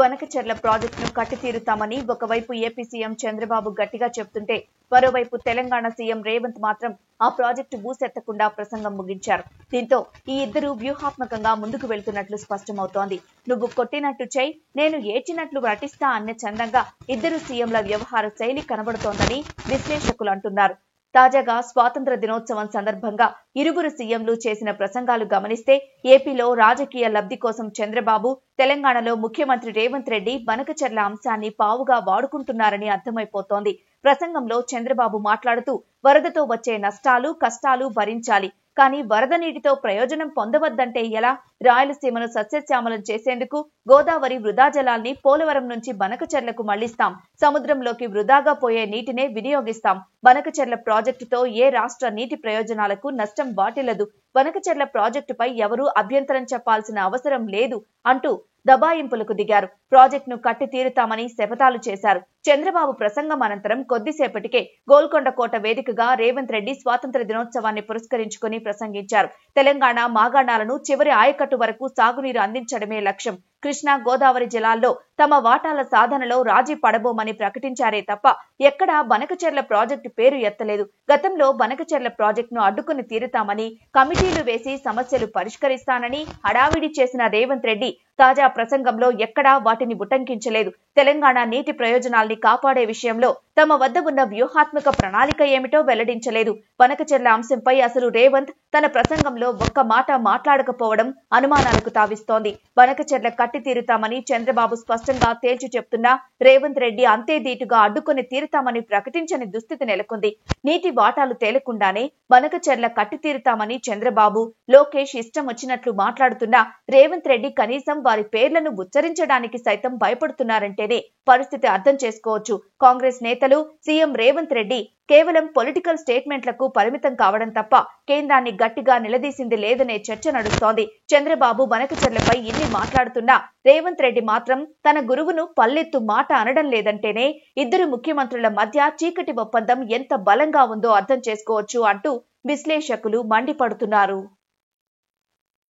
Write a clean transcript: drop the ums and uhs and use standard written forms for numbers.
బనకచెర్ల ప్రాజెక్టును కట్టితీరుతామని ఒకవైపు AP CM Chandrababu గట్టిగా చెప్తుంటే మరోవైపు తెలంగాణ సీఎం రేవంత్ మాత్రం ఆ ప్రాజెక్టు ఊసెత్తకుండా ప్రసంగం ముగించారు. దీంతో ఈ ఇద్దరు వ్యూహాత్మకంగా ముందుకు వెళ్తున్నట్లు స్పష్టమవుతోంది. నువ్వు కొట్టినట్టు చెయ్, నేను ఏడ్చినట్లు నటిస్తా అన్న చందంగా ఇద్దరు సీఎంల వ్యవహార శైలి కనబడుతోందని విశ్లేషకులు అంటున్నారు. తాజాగా స్వాతంత్ర దినోత్సవం సందర్భంగా ఇరువురు సీఎంలు చేసిన ప్రసంగాలు గమనిస్తే ఏపీలో రాజకీయ లబ్ధి కోసం చంద్రబాబు, తెలంగాణలో ముఖ్యమంత్రి రేవంత్ రెడ్డి బనకచెర్ల అంశాన్ని పావుగా వాడుకుంటున్నారని అర్థమైపోతోంది. ప్రసంగంలో చంద్రబాబు మాట్లాడుతూ వరదతో వచ్చే నష్టాలు, కష్టాలు భరించాలి, కానీ వరద నీటితో ప్రయోజనం పొందవద్దంటే ఎలా? రాయలసీమను సస్యశ్యామలం చేసేందుకు గోదావరి వృధా జలాల్ని పోలవరం నుంచి బనకచెర్లకు మళ్లిస్తాం. సముద్రంలోకి వృధాగా పోయే నీటినే వినియోగిస్తాం. బనకచెర్ల ప్రాజెక్టుతో ఏ రాష్ట్ర నీటి ప్రయోజనాలకు నష్టం వాటిల్లదు. బనకచెర్ల ప్రాజెక్టుపై ఎవరూ అభ్యంతరం చెప్పాల్సిన అవసరం లేదు అంటూ దబాయింపులకు దిగారు. ప్రాజెక్టును కట్టి తీరుతామని శపథాలు చేశారు. చంద్రబాబు ప్రసంగం అనంతరం కొద్దిసేపటికే గోల్కొండ కోట వేదికగా రేవంత్ రెడ్డి స్వాతంత్ర దినోత్సవాన్ని పురస్కరించుకుని ప్రసంగించారు. తెలంగాణ మాగాణాలను చివరి ఆయకట్టు వరకు సాగునీరు అందించడమే లక్ష్యం. కృష్ణా, గోదావరి జలాల్లో తమ వాటాల సాధనలో రాజీ పడబోమని ప్రకటించారే తప్ప ఎక్కడా బనకచెర్ల ప్రాజెక్టు పేరు ఎత్తలేదు. గతంలో బనకచెర్ల ప్రాజెక్టును అడ్డుకుని తీరుతామని, కమిటీలు వేసి సమస్యలు పరిష్కరిస్తానని హడావిడి చేసిన రేవంత్ రెడ్డి తాజా ప్రసంగంలో ఎక్కడా వాటిని ఉటంకించలేదు. తెలంగాణ నీటి ప్రయోజనాల్ని కాపాడే విషయంలో తమ వద్ద ఉన్న వ్యూహాత్మక ప్రణాళిక ఏమిటో వెల్లడించలేదు. బనకచెర్ల అంశంపై అసలు రేవంత్ తన ప్రసంగంలో ఒక్క మాట మాట్లాడకపోవడం అనుమానాలకు తావిస్తోంది. బనకచెర్ల కట్టి తీరుతామని చంద్రబాబు స్పష్టంగా తేల్చి చెప్తున్నా రేవంత్ రెడ్డి అంతే ధీటుగా అడ్డుకొని తీరుతామని ప్రకటించని దుస్థితి నెలకొంది. నీటి వాటాలు తేలకుండానే బనకచెర్ల కట్టి తీరుతామని చంద్రబాబు, లోకేష్ ఇష్టం వచ్చినట్లు మాట్లాడుతున్నా రేవంత్ రెడ్డి కనీసం వారి పేర్లను ఉచ్చరించడానికి సైతం భయపడుతున్నారంటేనే పరిస్థితి అర్థం చేసుకోవచ్చు. కాంగ్రెస్ నేతలు, సీఎం రేవంత్ రెడ్డి కేవలం పొలిటికల్ స్టేట్మెంట్లకు పరిమితం కావడం తప్ప కేంద్రాన్ని గట్టిగా నిలదీసింది లేదనే చర్చ నడుస్తోంది. చంద్రబాబు బనకచెర్లపై ఇన్ని మాట్లాడుతున్నా రేవంత్ రెడ్డి మాత్రం తన గురువును పల్లెత్తు మాట అనడం లేదంటేనే ఇద్దరు ముఖ్యమంత్రుల మధ్య చీకటి ఒప్పందం ఎంత బలంగా ఉందో అర్థం చేసుకోవచ్చు అంటూ విశ్లేషకులు మండిపడుతున్నారు.